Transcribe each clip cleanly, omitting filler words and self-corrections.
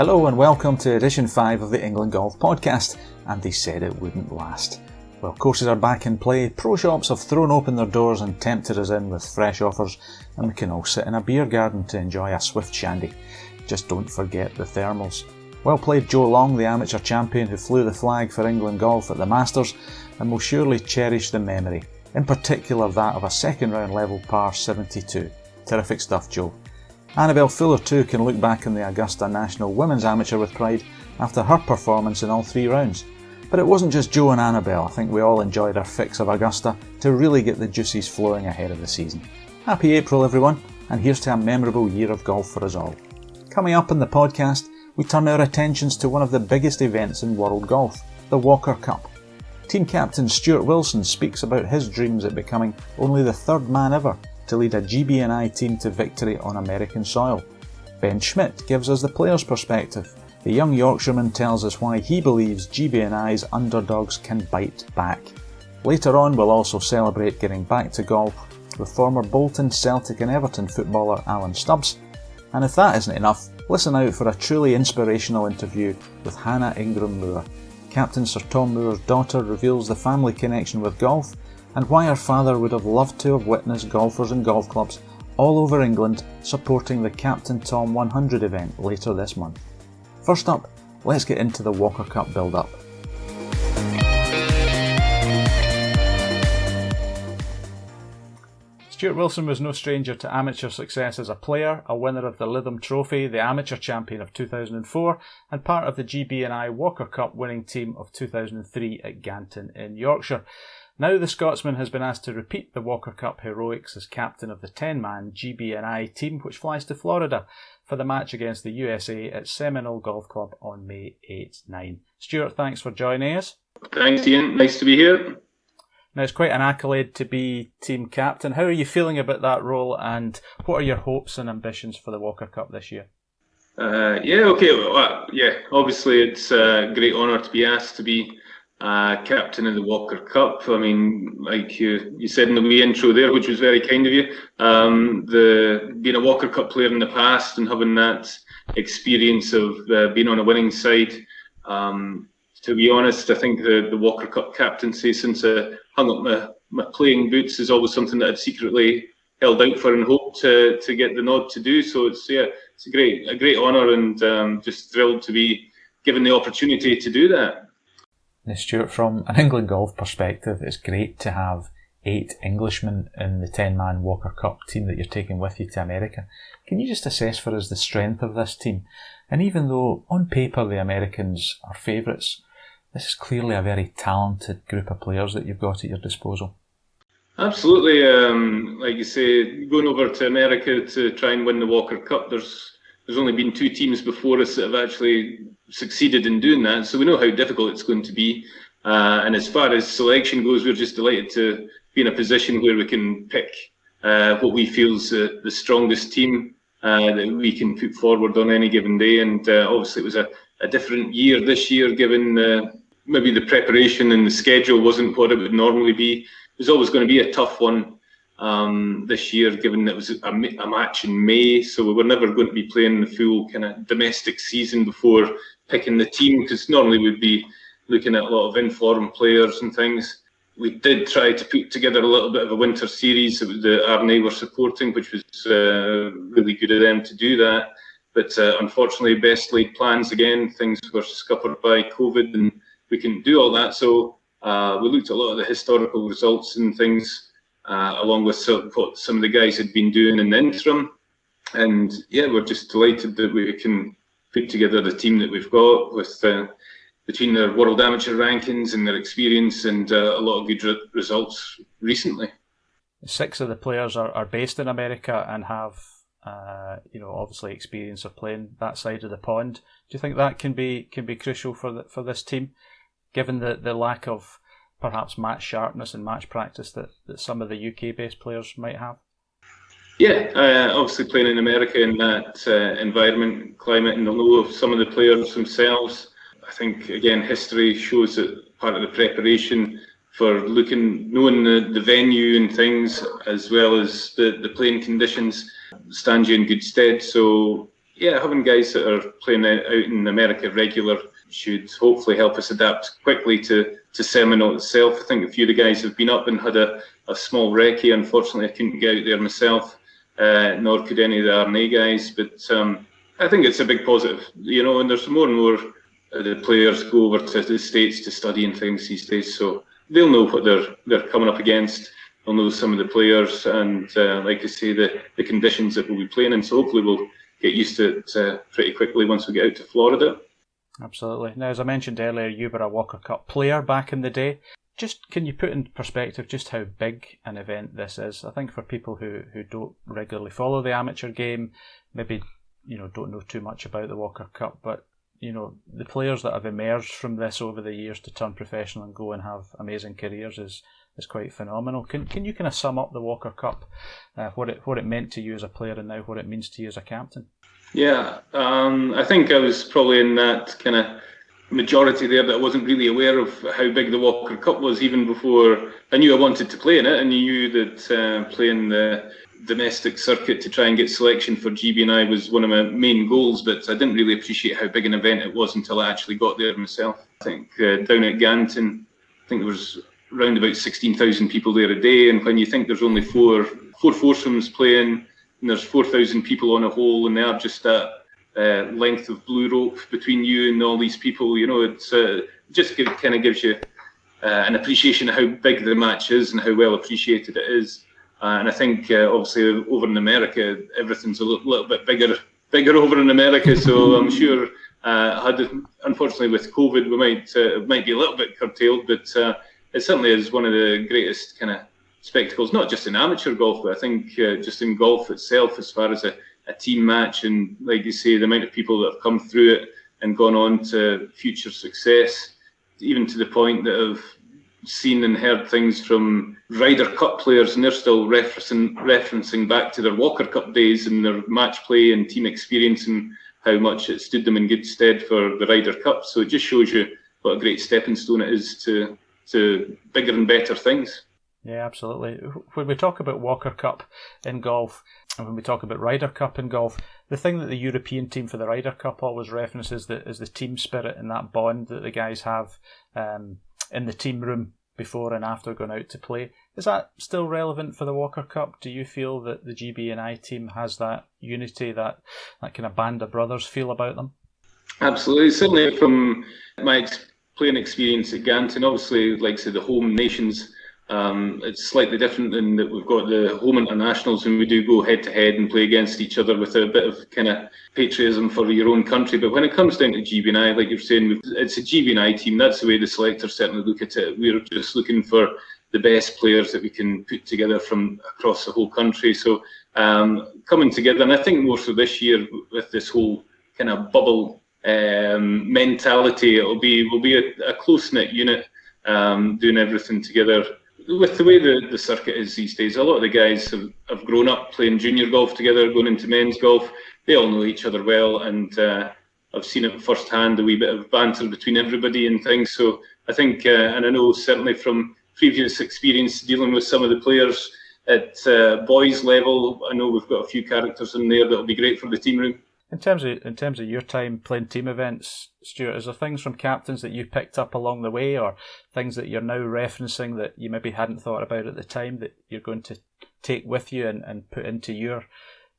Hello and welcome to edition 5 of the England Golf Podcast, and they said it wouldn't last. Well, courses are back in play, pro shops have thrown open their doors and tempted us in with fresh offers, and we can all sit in a beer garden to enjoy a swift shandy. Just don't forget the thermals. Well played Joe Long, the amateur champion who flew the flag for England Golf at the Masters, and will surely cherish the memory, in particular that of a second round level par 72. Terrific stuff, Joe. Annabelle Fuller too can look back on the Augusta National Women's Amateur with pride after her performance in all 3 rounds. But it wasn't just Joe and Annabelle, I think we all enjoyed our fix of Augusta to really get the juices flowing ahead of the season. Happy April everyone, and here's to a memorable year of golf for us all. Coming up in the podcast, we turn our attentions to one of the biggest events in world golf, the Walker Cup. Team captain Stuart Wilson speaks about his dreams at becoming only the 3rd man ever to lead a GB&I team to victory on American soil. Ben Schmidt gives us the player's perspective. The young Yorkshireman tells us why he believes GB&I's underdogs can bite back. Later on we'll also celebrate getting back to golf with former Bolton, Celtic and Everton footballer Alan Stubbs. And if that isn't enough, listen out for a truly inspirational interview with Hannah Ingram-Moore. Captain Sir Tom Moore's daughter reveals the family connection with golf and why her father would have loved to have witnessed golfers and golf clubs all over England supporting the Captain Tom 100 event later this month. First up, let's get into the Walker Cup build-up. Stuart Wilson was no stranger to amateur success as a player, a winner of the Lytham Trophy, the amateur champion of 2004, and part of the GB&I Walker Cup winning team of 2003 at Ganton in Yorkshire. Now the Scotsman has been asked to repeat the Walker Cup heroics as captain of the 10-man GB&I team which flies to Florida for the match against the USA at Seminole Golf Club on May 8-9. Stuart, thanks for joining us. Thanks Ian, nice to be here. Now it's quite an accolade to be team captain. How are you feeling about that role and what are your hopes and ambitions for the Walker Cup this year? Obviously it's a great honour to be asked to be captain of the Walker Cup. I mean, like you said in the wee intro there, which was very kind of you, being a Walker Cup player in the past and having that experience of being on a winning side. To be honest, I think the Walker Cup captaincy, since I hung up my playing boots, is always something that I'd secretly held out for and hoped to get the nod to do. So it's a great honour and just thrilled to be given the opportunity to do that. Now, Stuart, from an England golf perspective, it's great to have 8 Englishmen in the 10-man Walker Cup team that you're taking with you to America. Can you just assess for us the strength of this team? And even though on paper the Americans are favourites, this is clearly a very talented group of players that you've got at your disposal. Absolutely. Like you say, going over to America to try and win the Walker Cup, there's only been 2 teams before us that have actually succeeded in doing that, so we know how difficult it's going to be. And as far as selection goes, we're just delighted to be in a position where we can pick what we feel is the strongest team that we can put forward on any given day. And obviously it was a different year this year, given maybe the preparation and the schedule wasn't what it would normally be. It was always going to be a tough one this year, given that it was a match in May, so we were never going to be playing the full kind of domestic season before picking the team, because normally we'd be looking at a lot of informed players and things. We did try to put together a little bit of a winter series that the RNA were supporting, which was really good of them to do that. But unfortunately, best laid plans again, things were scuppered by COVID and we couldn't do all that. So we looked at a lot of the historical results and things, along with what some of the guys had been doing in the interim. And yeah, we're just delighted that we can put together the team that we've got with between their world amateur rankings and their experience and a lot of good results recently. 6 of the players are based in America and have obviously experience of playing that side of the pond. Do you think that can be crucial for this team, given the lack of perhaps match sharpness and match practice that some of the UK based players might have? Yeah, obviously playing in America in that environment, climate, and the know of some of the players themselves. I think, again, history shows that part of the preparation for knowing the venue and things, as well as the playing conditions, stands you in good stead. So yeah, having guys that are playing out in America regular should hopefully help us adapt quickly to Seminole itself. I think a few of the guys have been up and had a small recce. Unfortunately, I couldn't get out there myself, nor could any of the RNA guys. But I think it's a big positive, and there's more and more the players go over to the States to study and things these days. So they'll know what they're coming up against. They'll know some of the players and, like I say, the conditions that we'll be playing in. So hopefully we'll get used to it pretty quickly once we get out to Florida. Absolutely. Now, as I mentioned earlier, you were a Walker Cup player back in the day. Just can you put in perspective just how big an event this is? I think for people who don't regularly follow the amateur game, maybe don't know too much about the Walker Cup, but the players that have emerged from this over the years to turn professional and go and have amazing careers is quite phenomenal. Can you kind of sum up the Walker Cup, what it meant to you as a player and now what it means to you as a captain? Yeah, I think I was probably in that kind of majority there that I wasn't really aware of how big the Walker Cup was even before I knew I wanted to play in it. I knew that playing the domestic circuit to try and get selection for GB&I was one of my main goals, but I didn't really appreciate how big an event it was until I actually got there myself. I think down at Ganton, I think there was around about 16,000 people there a day, and when you think there's only four foursomes playing, and there's 4,000 people on a hole, and they have just that length of blue rope between you and all these people, it's just kind of gives you an appreciation of how big the match is and how well appreciated it is. And I think obviously over in America, everything's a little bit bigger over in America. So I'm sure, unfortunately with COVID, we might be a little bit curtailed, but it certainly is one of the greatest kind of spectacles, not just in amateur golf, but I think just in golf itself, as far as a team match, and like you say, the amount of people that have come through it and gone on to future success, even to the point that have seen and heard things from Ryder Cup players, and they're still referencing back to their Walker Cup days and their match play and team experience and how much it stood them in good stead for the Ryder Cup. So it just shows you what a great stepping stone it is to bigger and better things. Yeah, absolutely. When we talk about Walker Cup in golf, and when we talk about Ryder Cup in golf, the thing that the European team for the Ryder Cup always references is the team spirit and that bond that the guys have in the team room before and after going out to play. Is that still relevant for the Walker Cup? Do you feel that the GB&I team has that unity, that kind of band of brothers feel about them? Absolutely. Certainly from my playing experience at Ganton, obviously, like I say, the home nations, it's slightly different in that we've got the home internationals and we do go head to head and play against each other with a bit of kind of patriotism for your own country. But when it comes down to GB&I, like you're saying, it's a GB&I team. That's the way the selectors certainly look at it. We're just looking for the best players that we can put together from across the whole country. So coming together, and I think more so this year with this whole kind of bubble mentality, we'll be a close-knit unit, doing everything together. With the way the circuit is these days, a lot of the guys have grown up playing junior golf together, going into men's golf. They all know each other well, and I've seen it firsthand, a wee bit of banter between everybody and things. So I think, and I know certainly from previous experience dealing with some of the players at boys level, I know we've got a few characters in there that'll be great for the team room. In terms of your time playing team events, Stuart, is there things from captains that you picked up along the way, or things that you're now referencing that you maybe hadn't thought about at the time that you're going to take with you and put into your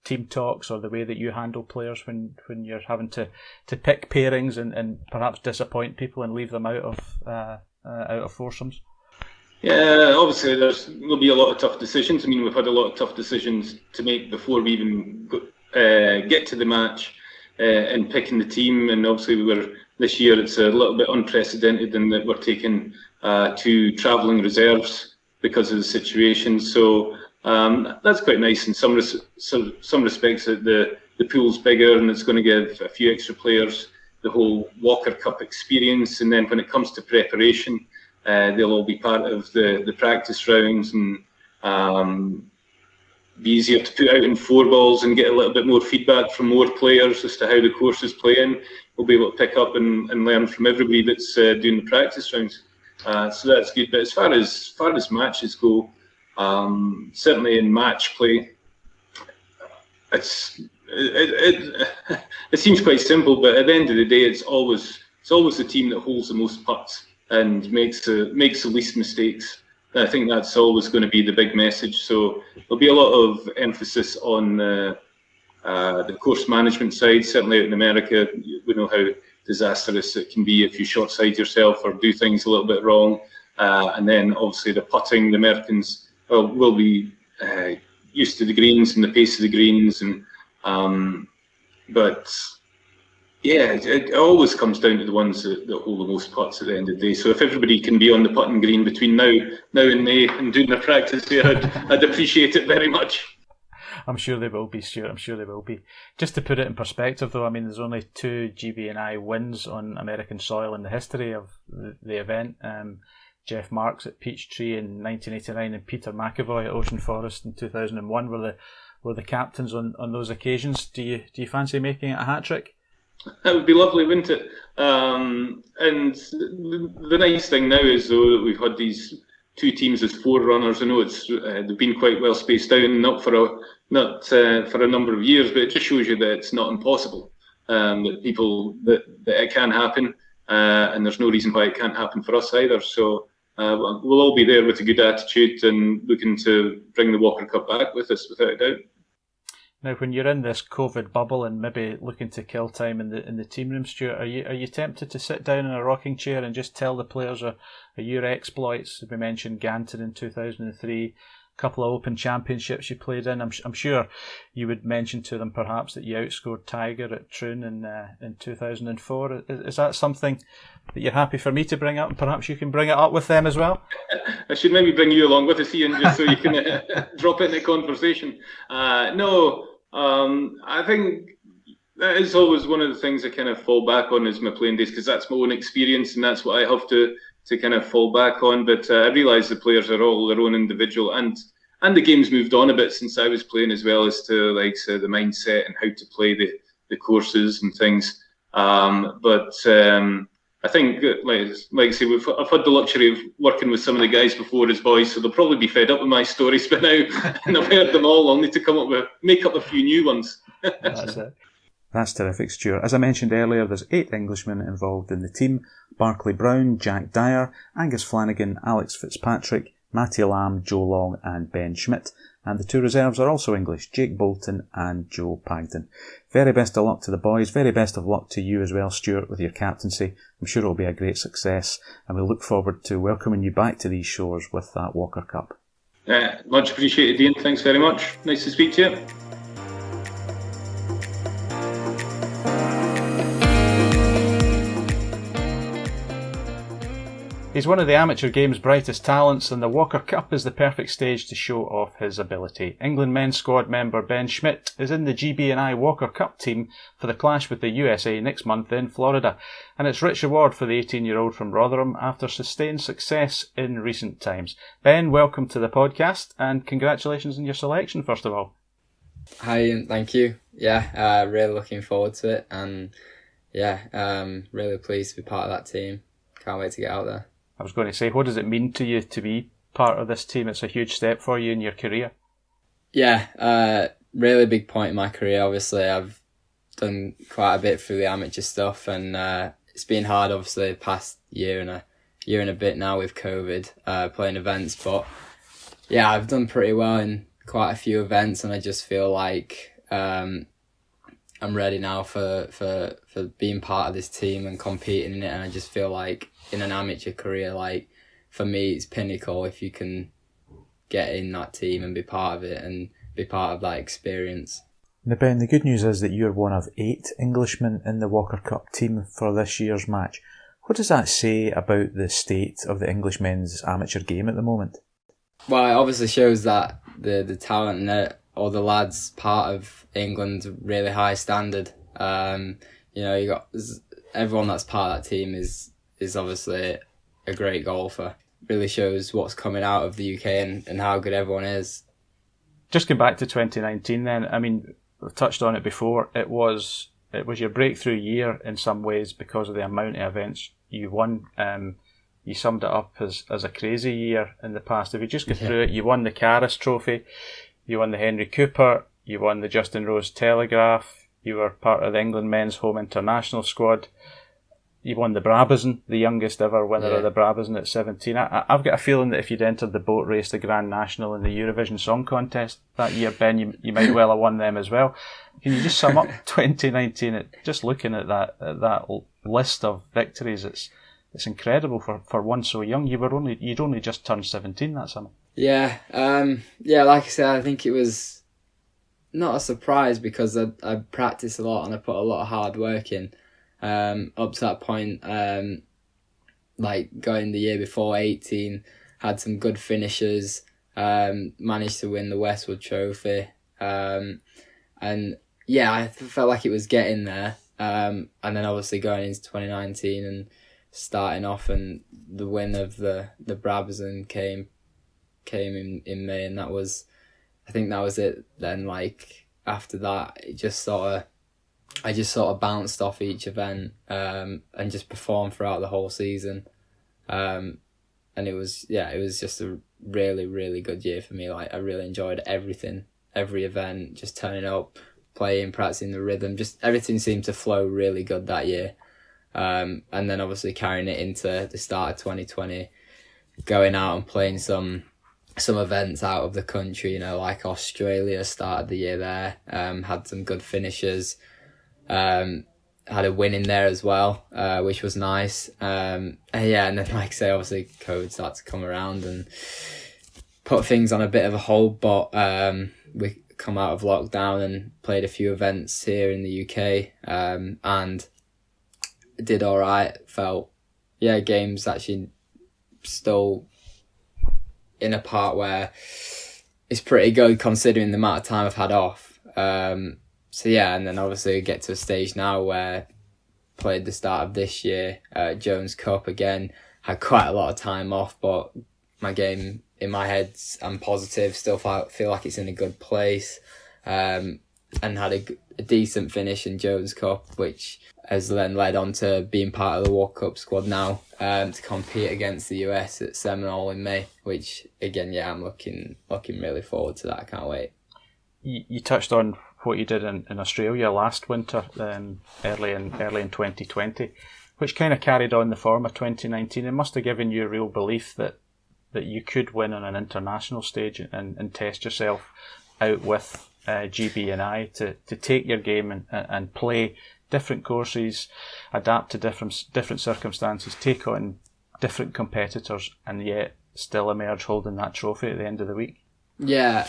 team talks, or the way that you handle players when you're having to pick pairings and perhaps disappoint people and leave them out of foursomes? Yeah, obviously there'll be a lot of tough decisions. I mean, we've had a lot of tough decisions to make before we even get to the match and picking the team. And obviously this year it's a little bit unprecedented in that we're taking 2 travelling reserves because of the situation. So that's quite nice in some respects. That the pool's bigger and it's going to give a few extra players the whole Walker Cup experience. And then when it comes to preparation, they'll all be part of the practice rounds and be easier to put out in 4 balls and get a little bit more feedback from more players as to how the course is playing. We'll be able to pick up and learn from everybody that's doing the practice rounds. So that's good. But as far as matches go, certainly in match play, it's it seems quite simple, but at the end of the day, it's always the team that holds the most putts and makes the least mistakes. And I think that's always going to be the big message. So there'll be a lot of emphasis on the course management side. Certainly out in America, we know how disastrous it can be if you short side yourself or do things a little bit wrong. And then obviously the putting, the Americans will be used to the greens and the pace of the greens, and but yeah, it always comes down to the ones that hold the most putts at the end of the day. So if everybody can be on the putting green between now and May and doing their practice there, I'd appreciate it very much. I'm sure they will be, Stuart. I'm sure they will be. Just to put it in perspective, though, I mean, there's only 2 GB&I wins on American soil in the history of the event. Jeff Marks at Peachtree in 1989 and Peter McAvoy at Ocean Forest in 2001 were the captains on those occasions. Do you fancy making it a hat trick? That would be lovely, wouldn't it? And the nice thing now is, though, that we've had these 2 teams as forerunners. I know they've been quite well spaced out and not for a number of years, but it just shows you that it's not impossible. That it can happen, and there's no reason why it can't happen for us either. So we'll all be there with a good attitude and looking to bring the Walker Cup back with us, without a doubt. Now, when you're in this COVID bubble and maybe looking to kill time in the team room, Stuart, are you tempted to sit down in a rocking chair and just tell the players your exploits? We mentioned Ganton in 2003, a couple of Open Championships you played in. I'm sure you would mention to them perhaps that you outscored Tiger at Troon in 2004. Is that something that you're happy for me to bring up, and perhaps you can bring it up with them as well? I should maybe bring you along with us, Ian, just so you can drop it in the conversation. No. I think that is always one of the things I kind of fall back on is my playing days, because that's my own experience and that's what I have to kind of fall back on. But I realise the players are all their own individual, and the game's moved on a bit since I was playing, as well as to the mindset and how to play the courses and things. I think, like I say, I've had the luxury of working with some of the guys before as boys, so they'll probably be fed up with my stories by now, and I've heard them all. I'll need to make up a few new ones. That's it. That's terrific, Stuart. As I mentioned earlier, there's 8 Englishmen involved in the team: Barclay Brown, Jack Dyer, Angus Flanagan, Alex Fitzpatrick, Matty Lamb, Joe Long and Ben Schmidt. And the 2 reserves are also English: Jake Bolton and Joe Pagden. Very best of luck to the boys. Very best of luck to you as well, Stuart, with your captaincy. I'm sure it'll be a great success, and we look forward to welcoming you back to these shores with that Walker Cup. Much appreciated, Ian. Thanks very much. Nice to speak to you. He's one of the amateur game's brightest talents, and the Walker Cup is the perfect stage to show off his ability. England men's squad member Ben Schmidt is in the GB&I Walker Cup team for the clash with the USA next month in Florida, and it's rich reward for the 18-year-old from Rotherham after sustained success in recent times. Ben, welcome to the podcast, and congratulations on your selection, first of all. Hi, Ian. Thank you. Yeah, really looking forward to it, and really pleased to be part of that team. Can't wait to get out there. I was going to say, what does it mean to you to be part of this team? It's a huge step for you in your career. Yeah, really big point in my career. Obviously, I've done quite a bit through the amateur stuff, and it's been hard, obviously, the past year and a bit now with COVID, playing events. But yeah, I've done pretty well in quite a few events, and I just feel like I'm ready now for being part of this team and competing in it. And I just feel like in an amateur career, like for me, it's pinnacle if you can get in that team and be part of it and be part of that experience. Now, Ben, the good news is that you're one of 8 Englishmen in the Walker Cup team for this year's match. What does that say about the state of the English men's amateur game at the moment? Well, it obviously shows that the talent and all the lads part of England's really high standard. You got everyone that's part of that team is obviously a great golfer. Really shows what's coming out of the UK and how good everyone is. Just going back to 2019 then, I mean, we've touched on it before, it was your breakthrough year in some ways because of the amount of events you won. You summed it up as a crazy year in the past. If you just go through it, you won the Caris Trophy, you won the Henry Cooper, you won the Justin Rose Telegraph, you were part of the England men's home international squad, you won the Brabazon, the youngest ever winner of the Brabazon at 17. I've got a feeling that if you'd entered the boat race, the Grand National and the Eurovision Song Contest that year, Ben, you might well have won them as well. Can you just sum up 2019? Just looking at that list of victories, it's incredible for one so young. You'd only just turned 17 that summer. Yeah, like I said, I think it was not a surprise because I practiced a lot and I put a lot of hard work in. Up to that point, like going the year before 18, had some good finishes, managed to win the Westwood Trophy, and yeah, I felt like it was getting there. And then obviously going into 2019 and starting off, and the win of the Brabazon came in May, and I think that was it. Then like after that, I just sort of bounced off each event and just performed throughout the whole season. And it was just a really, really good year for me. Like I really enjoyed everything, every event, just turning up, playing, practicing the rhythm, just everything seemed to flow really good that year. And then obviously carrying it into the start of 2020, going out and playing some events out of the country, like Australia, started the year there, had some good finishes. Had a win in there as well, which was nice. And then like I say, obviously COVID started to come around and put things on a bit of a hold, but we come out of lockdown and played a few events here in the UK, and did all right. Felt games actually still in a part where it's pretty good considering the amount of time I've had off. So yeah, and then obviously we get to a stage now where played the start of this year, Jones Cup again, had quite a lot of time off, but my game in my head, I'm positive, still feel like it's in a good place, and had a decent finish in Jones Cup, which has then led on to being part of the Walker Cup squad now, to compete against the US at Seminole in May, which again, I'm looking really forward to that. I can't wait. You touched on what you did in Australia last winter, early in 2020, which kind of carried on the form of 2019. It must have given you a real belief that you could win on an international stage and test yourself out with GB&I to take your game and play different courses, adapt to different circumstances, take on different competitors, and yet still emerge holding that trophy at the end of the week. Yeah,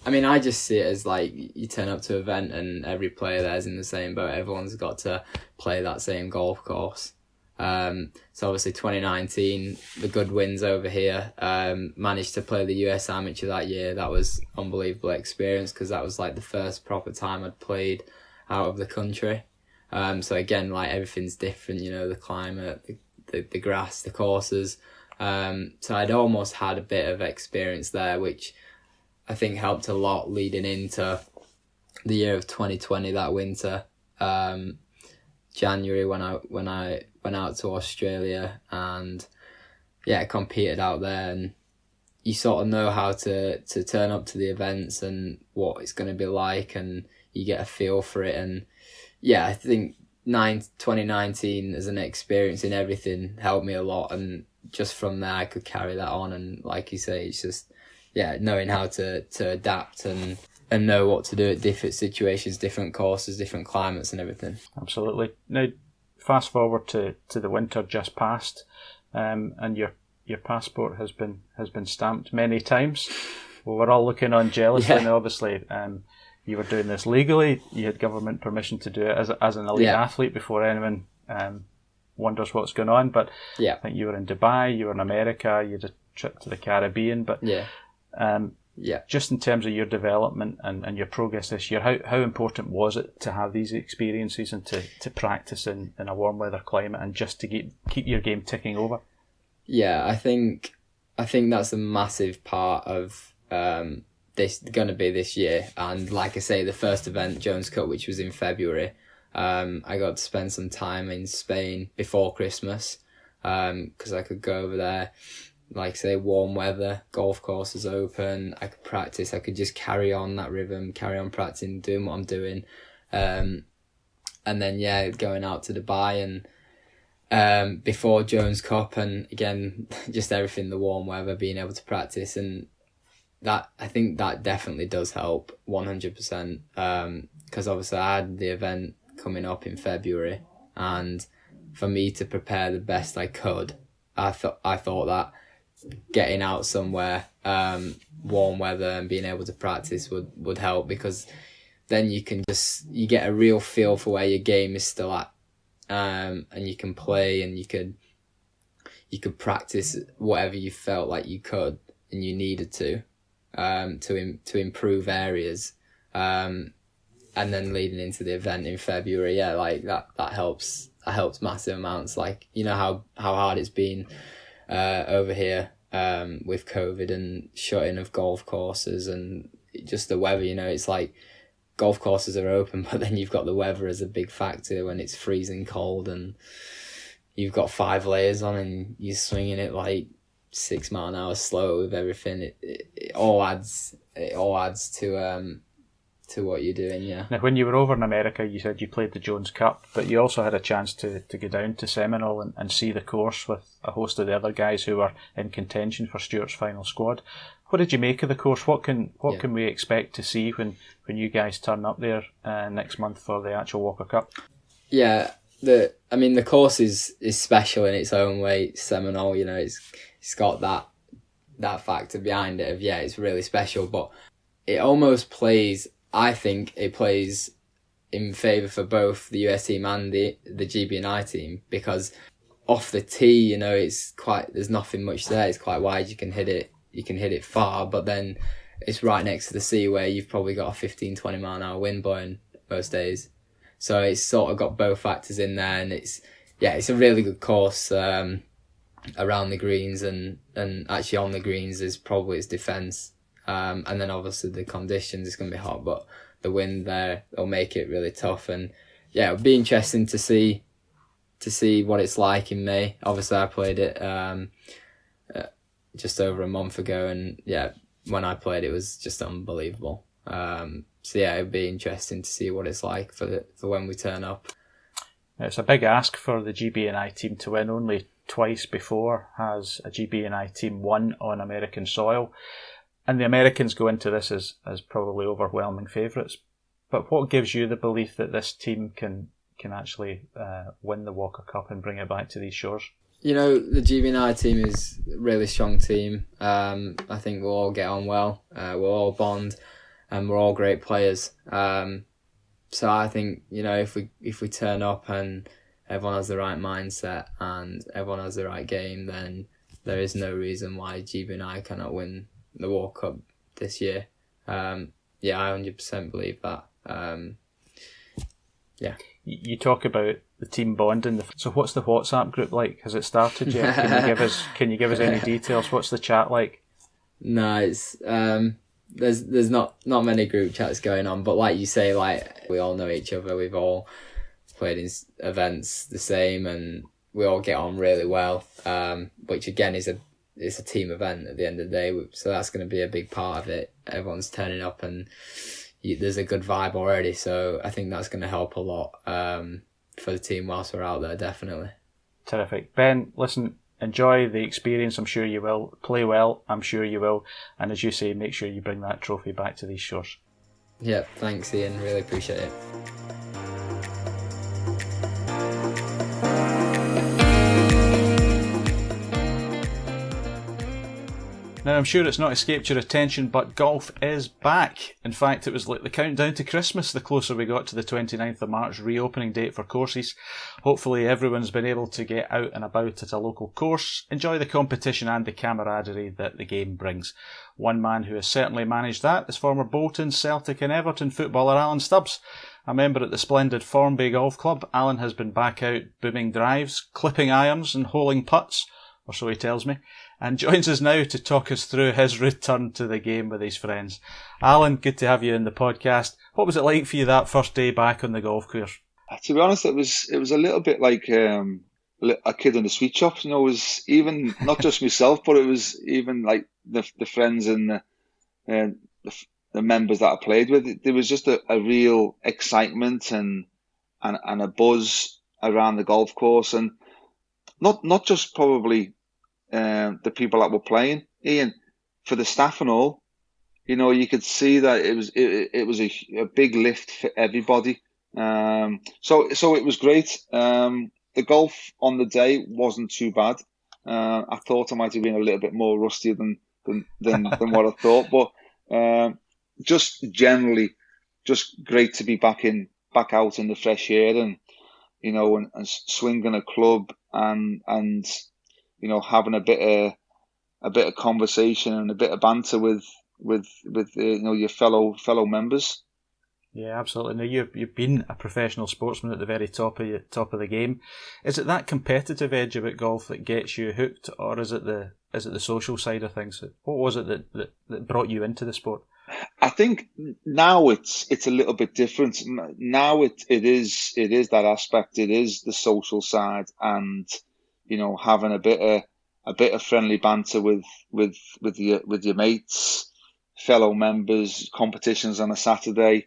I mean, I just see it as like you turn up to an event and every player there's in the same boat. Everyone's got to play that same golf course. So obviously 2019, the good wins over here, managed to play the US Amateur that year. That was unbelievable experience because that was like the first proper time I'd played out of the country. So again, like everything's different, the climate, the grass, the courses. So I'd almost had a bit of experience there, which I think helped a lot leading into the year of 2020, that winter. January when I went out to Australia and competed out there, and you sort of know how to turn up to the events and what it's going to be like, and you get a feel for it. And I think 2019 as an experience in everything helped me a lot, and just from there I could carry that on. And like you say, it's just knowing how to adapt and know what to do at different situations, different courses, different climates and everything. Absolutely. Now fast forward to the winter just past, and your passport has been stamped many times. Well, we're all looking on jealously. And obviously you were doing this legally. You had government permission to do it as an elite athlete before anyone wonders what's going on. But I think you were in Dubai, you were in America, you had a trip to the Caribbean. But just in terms of your development and your progress this year, how important was it to have these experiences and to practice in a warm weather climate and just to keep your game ticking over? Yeah, I think that's a massive part of this going to be this year. And like I say, the first event, Jones Cup, which was in February, I got to spend some time in Spain before Christmas, because I could go over there like say warm weather, golf courses open, I could practice, I could just carry on that rhythm, carry on practicing, doing what I'm doing. And then, going out to Dubai and before Jones Cup, and again, just everything, the warm weather, being able to practice, and that, I think that definitely does help 100%. Because obviously I had the event coming up in February, and for me to prepare the best I could, I thought that getting out somewhere, warm weather, and being able to practice would help, because then you get a real feel for where your game is still at, and you can play, and you could practice whatever you felt like you could and you needed to improve areas, and then leading into the event in February, that helps. That helps massive amounts. Like, you know how hard it's been over here with COVID and shutting of golf courses and just the weather. It's like golf courses are open, but then you've got the weather as a big factor when it's freezing cold and you've got 5 layers on and you're swinging it like 6 mile an hour slower with everything. It all adds to what you're doing, yeah. Now, when you were over in America, you said you played the Jones Cup, but you also had a chance to go down to Seminole and see the course with a host of the other guys who were in contention for Stuart's final squad. What did you make of the course? What can we expect to see when you guys turn up there next month for the actual Walker Cup? Yeah, the course is special in its own way. Seminole, it's got that factor behind it of, it's really special, but it almost plays, I think it plays in favour for both the US team and the GB&I team, because off the tee, it's quite, there's nothing much there. It's quite wide. You can hit it far, but then it's right next to the sea where you've probably got a 15-20 mile an hour wind blowing most days. So it's sort of got both factors in there, and it's a really good course around the greens, and actually on the greens is probably its defence. And then obviously the conditions, it's going to be hot, but the wind there will make it really tough. And it'll be interesting to see what it's like in May. Obviously I played it just over a month ago, and when I played it was just unbelievable. It'll be interesting to see what it's like for when we turn up. It's a big ask for the GB&I team to win. Only twice before has a GB&I team won on American soil. And the Americans go into this as probably overwhelming favourites. But what gives you the belief that this team can actually win the Walker Cup and bring it back to these shores? The GB&I team is a really strong team. I think we'll all get on well. We'll all bond, and we're all great players. So I think, if we turn up and everyone has the right mindset and everyone has the right game, then there is no reason why GB&I cannot win the Walker Cup this year. I 100% believe that. You talk about the team bonding. So what's the WhatsApp group like? Has it started yet? Can you give us any details? What's the chat like? No, it's there's not many group chats going on, but like you say, like we all know each other. We've all played in events the same, and we all get on really well. Which again it's a team event at the end of the day, so that's going to be a big part of it. Everyone's turning up and there's a good vibe already, so I think that's going to help a lot for the team whilst we're out there, definitely. Terrific. Ben, listen, enjoy the experience, I'm sure you will. Play well, I'm sure you will. And as you say, make sure you bring that trophy back to these shores. Yeah, thanks Ian, really appreciate it. Now, I'm sure it's not escaped your attention, but golf is back. In fact, it was like the countdown to Christmas the closer we got to the 29th of March reopening date for courses. Hopefully everyone's been able to get out and about at a local course, enjoy the competition and the camaraderie that the game brings. One man who has certainly managed that is former Bolton, Celtic and Everton footballer Alan Stubbs. A member at the splendid Formby Golf Club, Alan has been back out booming drives, clipping irons and holing putts, or so he tells me, and joins us now to talk us through his return to the game with his friends. Alan, good to have you in the podcast. What was it like for you that first day back on the golf course? To be honest, it was a little bit like a kid in the sweet shops. You know, it was even not just myself, but it was even like the friends and the members that I played with. There was just a real excitement and a buzz around the golf course, and not just probably the people that were playing, Ian, for the staff and all. You know, you could see that it was a big lift for everybody. So it was great. The golf on the day wasn't too bad. I thought I might have been a little bit more rusty than what I thought, but just generally, just great to be back out in the fresh air, and you know, and swinging a club, and you know, having a bit of conversation and a bit of banter with you know, your fellow members. Yeah, absolutely. Now you've been a professional sportsman at the very top of the game. Is it that competitive edge about golf that gets you hooked, or is it the social side of things? What was it that brought you into the sport? I think now it's a little bit different. Now it is that aspect. It is the social side, and you know, having a bit of friendly banter with your mates, fellow members, competitions on a Saturday,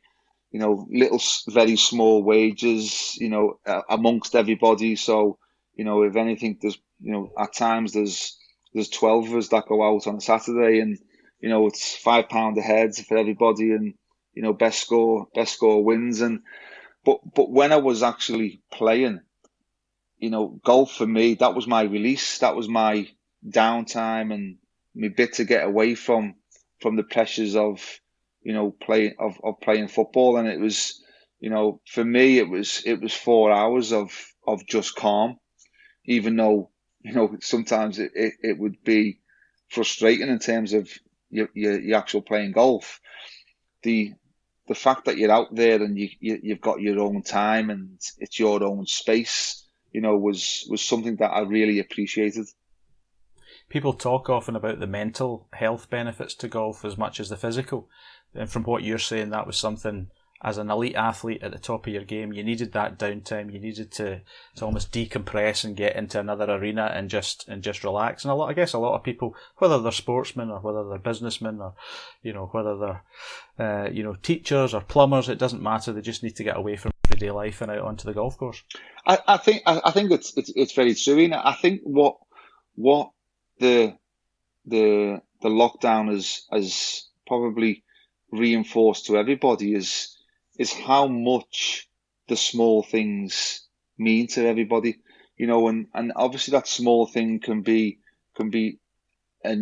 you know, little very small wages, you know, amongst everybody. So, you know, if anything, there's, you know, at times there's 12 of us that go out on a Saturday, and you know, it's £5 a head for everybody, and you know, best score wins. And but when I was actually playing, you know, golf for me, that was my release, that was my downtime, and my bit to get away from the pressures of, you know, playing football. And it was, you know, for me, it was 4 hours of just calm, even though, you know, sometimes it would be frustrating in terms of your actual playing golf. The fact that you're out there and you've got your own time and it's your own space, you know, was something that I really appreciated. People talk often about the mental health benefits to golf as much as the physical. And from what you're saying, that was something, as an elite athlete at the top of your game, you needed that downtime. You needed to almost decompress and get into another arena and just relax. And I guess a lot of people, whether they're sportsmen or whether they're businessmen, or you know, whether they're you know, teachers or plumbers, it doesn't matter. They just need to get away from everyday life and out onto the golf course. I think it's very true. And I think what the lockdown has probably reinforced to everybody is how much the small things mean to everybody, you know, and obviously that small thing can be a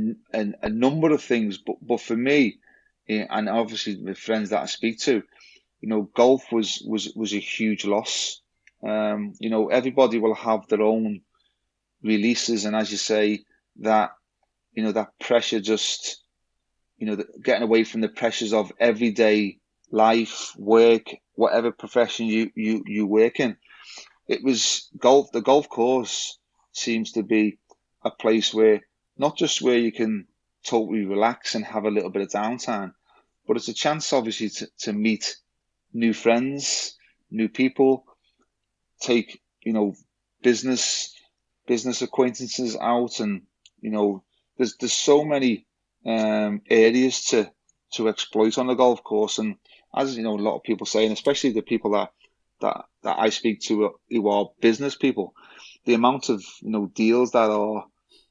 number of things, but for me, and obviously the friends that I speak to, you know, golf was a huge loss. You know, everybody will have their own releases, and as you say, that, you know, that pressure, just, you know, getting away from the pressures of everyday life, work, whatever profession you work in. It was golf. The golf course seems to be a place where, not just where you can totally relax and have a little bit of downtime, but it's a chance, obviously, to meet new friends, new people, take, you know, business acquaintances out, and you know, there's so many areas to exploit on the golf course. And as you know, a lot of people say, and especially the people that I speak to who are business people, the amount of, you know, deals that are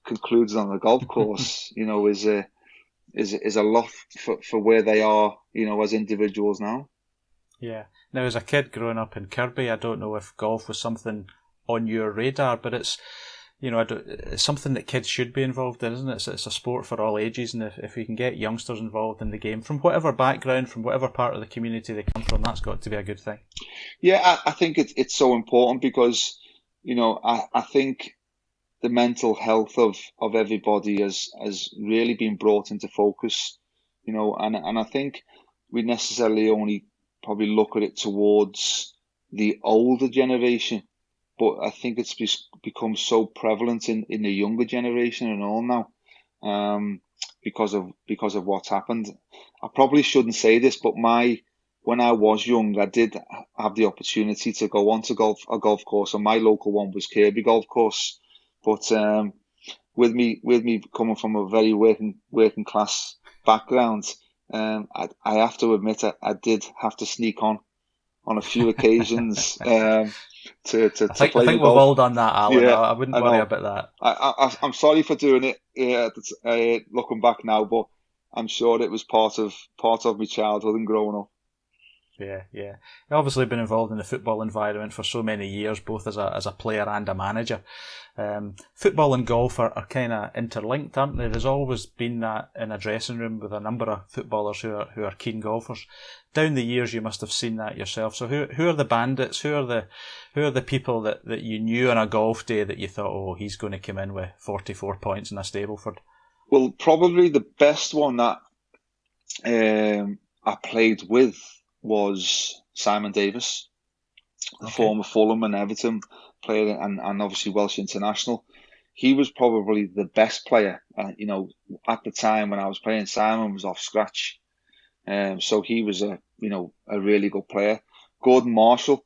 concluded on the golf course, you know, is a lot for where they are, you know, as individuals now. Yeah. Now, as a kid growing up in Kirby, I don't know if golf was something on your radar, but it's, you know, it's something that kids should be involved in, isn't it? It's a sport for all ages, and if we can get youngsters involved in the game, from whatever background, from whatever part of the community they come from, that's got to be a good thing. Yeah, I think it's so important, because, you know, I think the mental health of everybody has really been brought into focus, you know, and I think we necessarily only probably look at it towards the older generation, but I think it's become so prevalent in the younger generation and all now, because of what's happened. I probably shouldn't say this, but my when I was young, I did have the opportunity to go on to a golf course, and my local one was Kirby Golf Course. But with me coming from a very working class background, I have to admit I did have to sneak on a few occasions to play the golf. I think we've all done that, Alan. Yeah, I wouldn't worry about that. I'm sorry for doing it. Looking back now, but I'm sure it was part of my childhood and growing up. Yeah. You've obviously been involved in the football environment for so many years, both as a player and a manager. Football and golf are kind of interlinked, aren't they? There's always been that in a dressing room with a number of footballers who are keen golfers. Down the years, you must have seen that yourself. So who are the bandits? Who are the people that you knew on a golf day that you thought, oh, he's going to come in with 44 points in a Stableford? Well, probably the best one that I played with was Simon Davis, the former Fulham and Everton player, and obviously Welsh international. He was probably the best player. At the time when I was playing, Simon was off scratch, so he was a really good player. Gordon Marshall,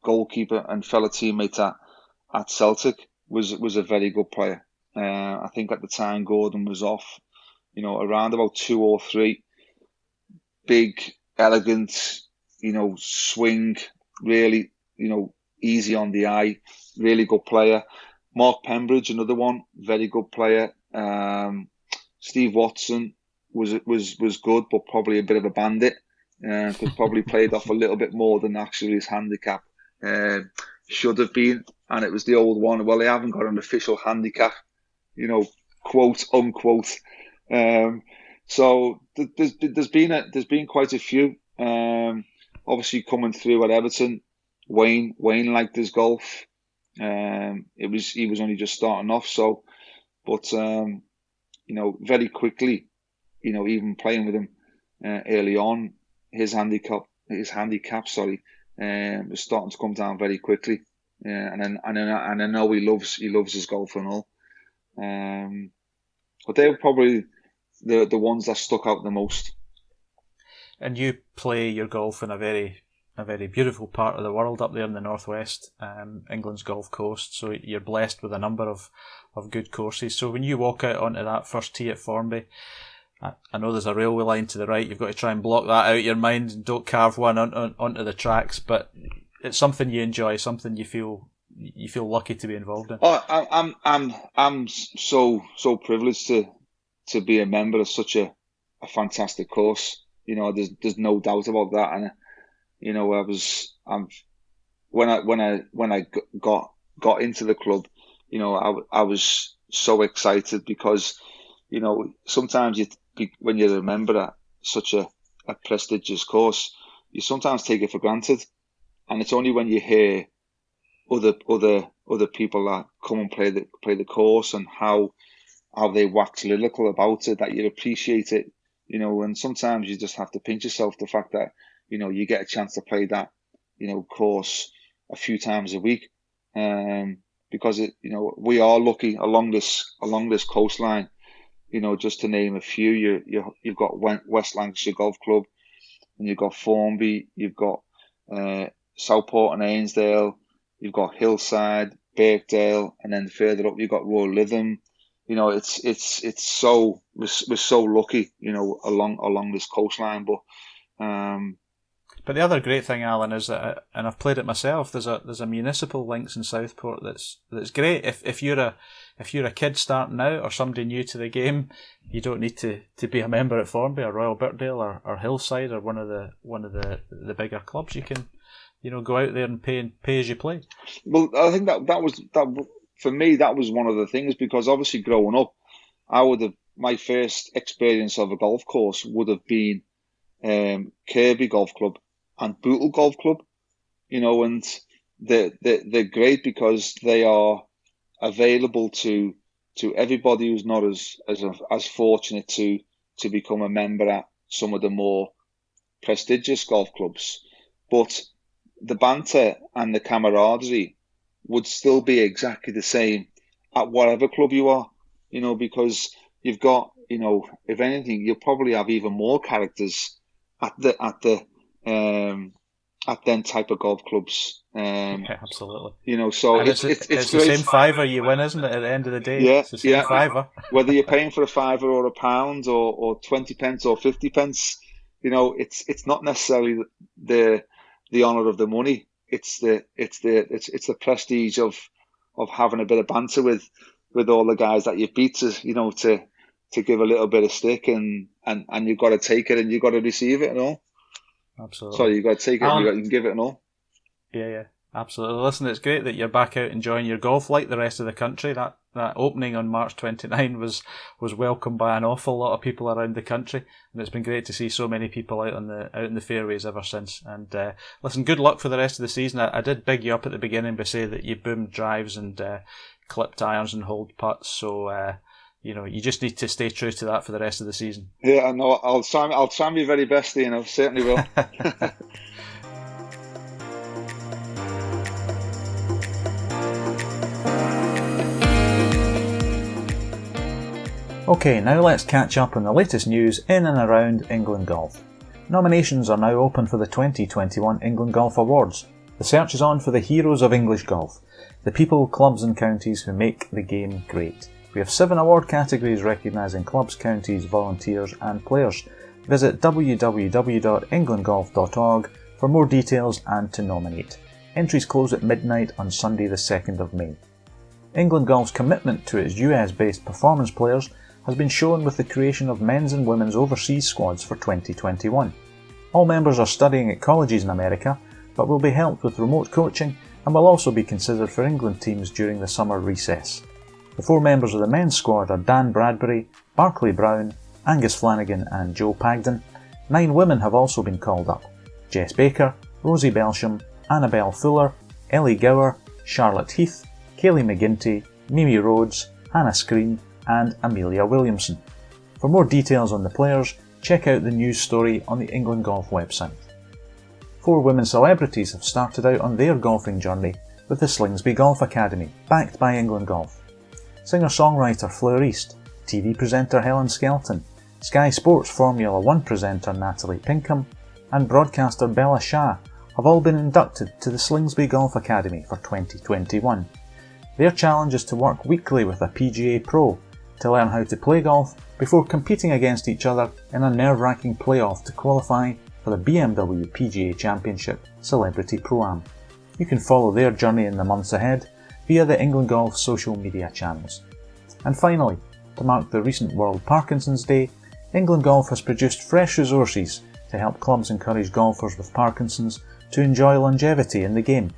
goalkeeper and fellow teammate at Celtic, was a very good player. I think at the time Gordon was off, around about 2 or 3. Big, elegant, swing, really, easy on the eye, really good player. Mark Pembridge, another one, very good player. Steve Watson was good, but probably a bit of a bandit, because probably played off a little bit more than actually his handicap should have been. And it was the old one, well, they haven't got an official handicap, quote unquote. So there's been quite a few. Obviously coming through at Everton, Wayne liked his golf. He was only just starting off, so, but very quickly, even playing with him early on, his handicap was starting to come down very quickly. And I know he loves his golf and all. But they were probably the ones that stuck out the most. And you play your golf in a very beautiful part of the world up there in the northwest, England's Gulf Coast. So you're blessed with a number of good courses. So when you walk out onto that first tee at Formby, I know there's a railway line to the right. You've got to try and block that out of your mind and don't carve one onto the tracks. But it's something you enjoy, something you feel lucky to be involved in. Oh, I'm so privileged to be a member of such a fantastic course. There's no doubt about that. And when I got into the club, I was so excited because, sometimes when you're a member at such a prestigious course, you sometimes take it for granted, and it's only when you hear other people that come and play the course and how they wax lyrical about it that you appreciate it. And sometimes you just have to pinch yourself the fact that, you get a chance to play that, course a few times a week. Because we are lucky along this coastline, just to name a few. You've got West Lancashire Golf Club, and you've got Formby, you've got Southport and Ainsdale, you've got Hillside, Birkdale, and then further up you've got Royal Lytham. We're so lucky, along this coastline. But the other great thing, Alan, is that, and I've played it myself, there's a municipal links in Southport that's great. If you're a kid starting out or somebody new to the game, you don't need to be a member at Formby or Royal Birkdale or Hillside or one of the bigger clubs. You can go out there and pay as you play. Well, I think that for me, that was one of the things, because obviously growing up, my first experience of a golf course would have been Kirby Golf Club and Bootle Golf Club, and they're great because they are available to everybody who's not as fortunate to become a member at some of the more prestigious golf clubs. But the banter and the camaraderie would still be exactly the same at whatever club you are, because you've got, if anything, you'll probably have even more characters at the at them type of golf clubs. Yeah, absolutely. So And it's the great. same fiver you win, isn't it? At the end of the day, Yeah, it's the same fiver. Whether you're paying for a fiver or a pound or 20 pence or 50 pence, it's not necessarily the honour of the money. It's the prestige of having a bit of banter with all the guys that you've beat to give a little bit of stick and you've got to take it and you've got to receive it and all. Absolutely. Sorry, you've got to take it and you can give it and all. Yeah, absolutely. Listen, it's great that you're back out enjoying your golf like the rest of the country. That opening on March 29 was welcomed by an awful lot of people around the country, and it's been great to see so many people out in the fairways ever since. And listen, good luck for the rest of the season. I did big you up at the beginning by saying that you boomed drives and clipped irons and hold putts, so you just need to stay true to that for the rest of the season. Yeah, I know. I'll try my very best, certainly will. Okay, now let's catch up on the latest news in and around England golf. Nominations are now open for the 2021 England Golf Awards. The search is on for the heroes of English golf, the people, clubs and counties who make the game great. We have 7 award categories recognising clubs, counties, volunteers and players. Visit www.englandgolf.org for more details and to nominate. Entries close at midnight on Sunday the 2nd of May. England Golf's commitment to its US-based performance players has been shown with the creation of men's and women's overseas squads for 2021. All members are studying at colleges in America, but will be helped with remote coaching and will also be considered for England teams during the summer recess. The 4 members of the men's squad are Dan Bradbury, Barclay Brown, Angus Flanagan and Joe Pagden. 9 women have also been called up: Jess Baker, Rosie Belsham, Annabelle Fuller, Ellie Gower, Charlotte Heath, Kaylee McGinty, Mimi Rhodes, Hannah Screen and Amelia Williamson. For more details on the players, check out the news story on the England Golf website. 4 women celebrities have started out on their golfing journey with the Slingsby Golf Academy, backed by England Golf. Singer-songwriter Fleur East, TV presenter Helen Skelton, Sky Sports Formula 1 presenter Natalie Pinkham, and broadcaster Bella Shah have all been inducted to the Slingsby Golf Academy for 2021. Their challenge is to work weekly with a PGA pro to learn how to play golf before competing against each other in a nerve-wracking playoff to qualify for the BMW PGA Championship Celebrity Pro-Am. You can follow their journey in the months ahead via the England Golf social media channels. And finally, to mark the recent World Parkinson's Day, England Golf has produced fresh resources to help clubs encourage golfers with Parkinson's to enjoy longevity in the game.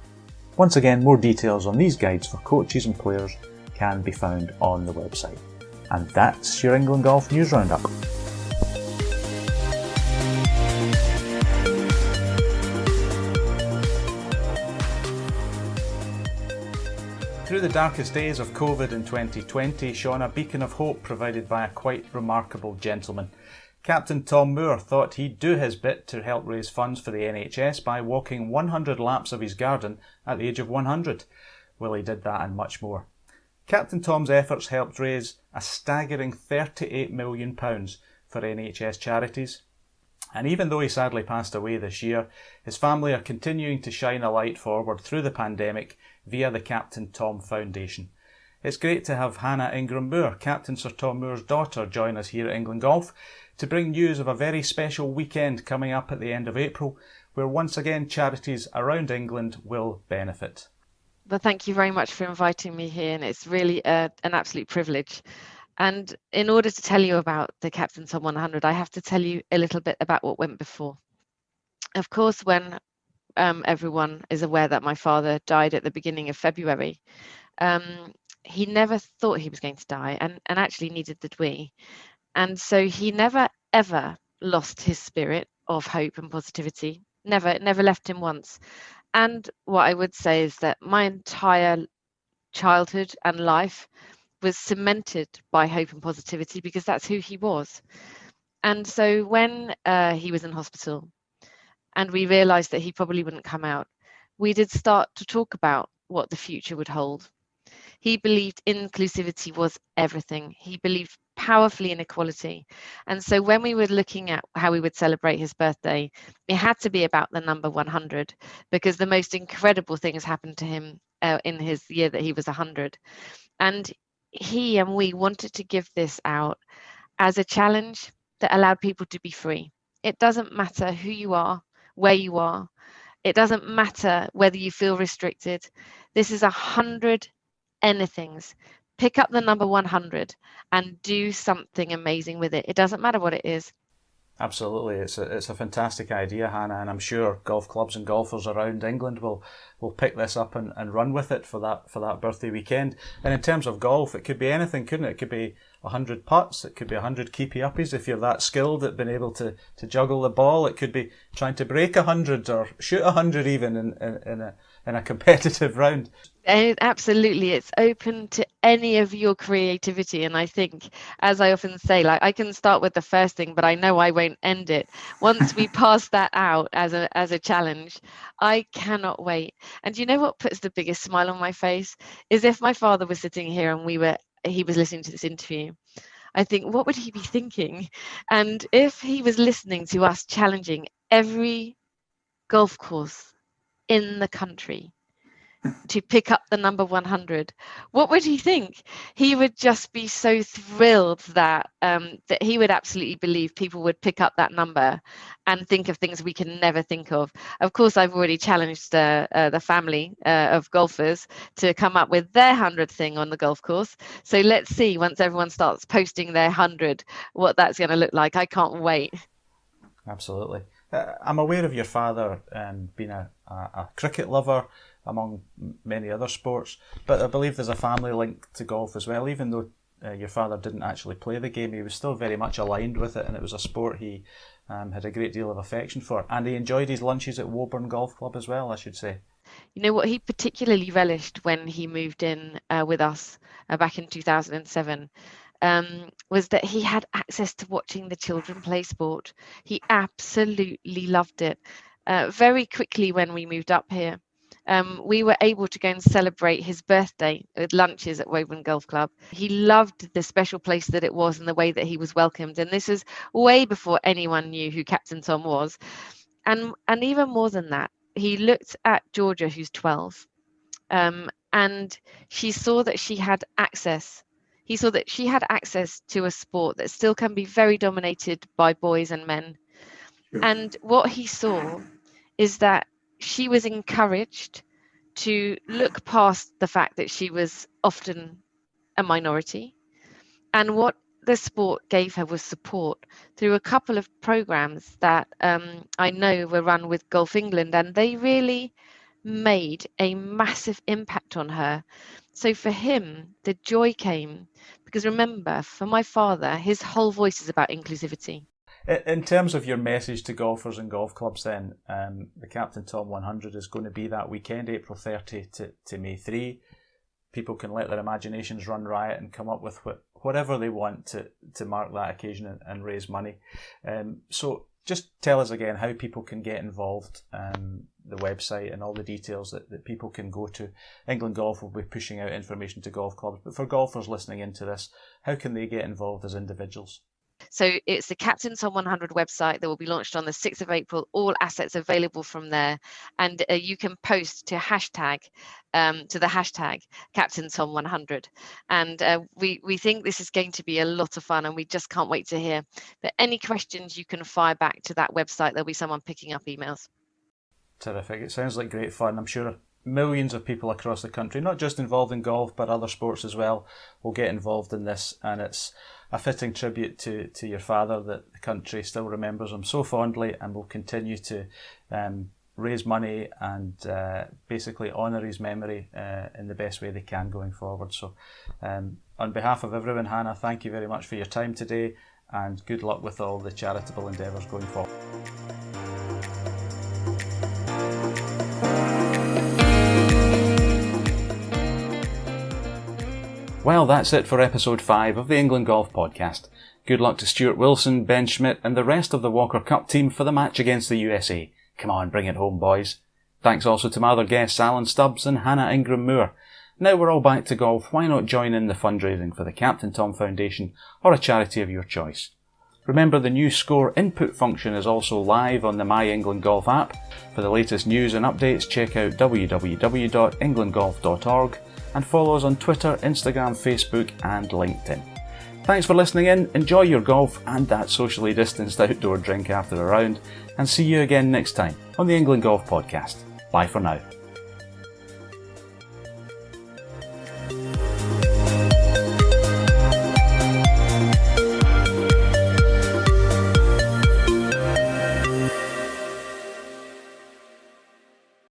Once again, more details on these guides for coaches and players can be found on the website. And that's your England Golf News Roundup. Through the darkest days of COVID in 2020 shone a beacon of hope provided by a quite remarkable gentleman. Captain Tom Moore thought he'd do his bit to help raise funds for the NHS by walking 100 laps of his garden at the age of 100. Well, he did that and much more. Captain Tom's efforts helped raise a staggering £38 million for NHS charities. And even though he sadly passed away this year, his family are continuing to shine a light forward through the pandemic via the Captain Tom Foundation. It's great to have Hannah Ingram-Moore, Captain Sir Tom Moore's daughter, join us here at England Golf to bring news of a very special weekend coming up at the end of April, where once again charities around England will benefit. Well, thank you very much for inviting me here, and it's really an absolute privilege. And in order to tell you about the Captain Tom 100, I have to tell you a little bit about what went before. Of course, when everyone is aware that my father died at the beginning of February, he never thought he was going to die, and actually neither did we. And so he never, ever lost his spirit of hope and positivity. Never left him once. And what I would say is that my entire childhood and life was cemented by hope and positivity because that's who he was. And so when he was in hospital and we realized that he probably wouldn't come out, we did start to talk about what the future would hold. He believed inclusivity was everything. He believed powerfully in equality. And so when we were looking at how we would celebrate his birthday, it had to be about the number 100, because the most incredible things happened to him in his year that he was 100. And he and we wanted to give this out as a challenge that allowed people to be free. It doesn't matter who you are, where you are. It doesn't matter whether you feel restricted. This is 100 anythings. Pick up the number 100 and do something amazing with it. It doesn't matter what it is. Absolutely, it's a fantastic idea, Hannah, and I'm sure golf clubs and golfers around England will pick this up and run with it for that birthday weekend. And in terms of golf, it could be anything, couldn't it? It could be 100 putts, it could be 100 keepy-uppies if you're that skilled at being able to juggle the ball. It could be trying to break 100 or shoot 100 even in a competitive round. Absolutely, it's open to any of your creativity. And I think, as I often say, like, I can start with the first thing, but I know I won't end it. Once we pass that out as a challenge, I cannot wait. And you know what puts the biggest smile on my face is if my father was sitting here and he was listening to this interview. I think, what would he be thinking? And if he was listening to us challenging every golf course in the country to pick up the number 100, what would he think? He would just be so thrilled that that he would absolutely believe people would pick up that number and think of things we can never think of. Of course, I've already challenged the family of golfers to come up with their 100 thing on the golf course. So let's see, once everyone starts posting their 100, what that's going to look like. I can't wait. Absolutely. I'm aware of your father being a cricket lover, among many other sports, but I believe there's a family link to golf as well. Even though your father didn't actually play the game, he was still very much aligned with it, and it was a sport he had a great deal of affection for, and he enjoyed his lunches at Woburn Golf Club as well, I should say. You know what he particularly relished when he moved in with us back in 2007 was that he had access to watching the children play sport. He absolutely loved it. Very quickly when we moved up here, we were able to go and celebrate his birthday with lunches at Woburn Golf Club. He loved the special place that it was and the way that he was welcomed. And this was way before anyone knew who Captain Tom was. And even more than that, he looked at Georgia, who's 12, and she saw that she had access. He saw that she had access to a sport that still can be very dominated by boys and men. Sure. And what he saw is that she was encouraged to look past the fact that she was often a minority. And what the sport gave her was support through a couple of programs that I know were run with Golf England, and they really made a massive impact on her. So for him, the joy came because, remember, for my father, his whole voice is about inclusivity. In terms of your message to golfers and golf clubs then, the Captain Tom 100 is going to be that weekend, April 30 to May 3. People can let their imaginations run riot and come up with whatever they want to mark that occasion and raise money. So just tell us again how people can get involved, the website and all the details that people can go to. England Golf will be pushing out information to golf clubs, but for golfers listening into this, how can they get involved as individuals? So it's the Captain Tom 100 website that will be launched on the 6th of April. All assets available from there. And you can post to the hashtag Captain Tom 100. And we think this is going to be a lot of fun, and we just can't wait to hear. But any questions you can fire back to that website. There'll be someone picking up emails. Terrific. It sounds like great fun. I'm sure millions of people across the country, not just involved in golf, but other sports as well, will get involved in this. And it's a fitting tribute to your father that the country still remembers him so fondly, and will continue to raise money and basically honour his memory in the best way they can going forward. So on behalf of everyone, Hannah, thank you very much for your time today, and good luck with all the charitable endeavours going forward. Well, that's it for episode 5 of the England Golf Podcast. Good luck to Stuart Wilson, Ben Schmidt and the rest of the Walker Cup team for the match against the USA. Come on, bring it home, boys. Thanks also to my other guests, Alan Stubbs and Hannah Ingram-Moore. Now we're all back to golf, why not join in the fundraising for the Captain Tom Foundation or a charity of your choice? Remember, the new score input function is also live on the My England Golf app. For the latest news and updates, check out www.englandgolf.org and follow us on Twitter, Instagram, Facebook and LinkedIn. Thanks for listening in, enjoy your golf and that socially distanced outdoor drink after a round, and see you again next time on the England Golf Podcast. Bye for now.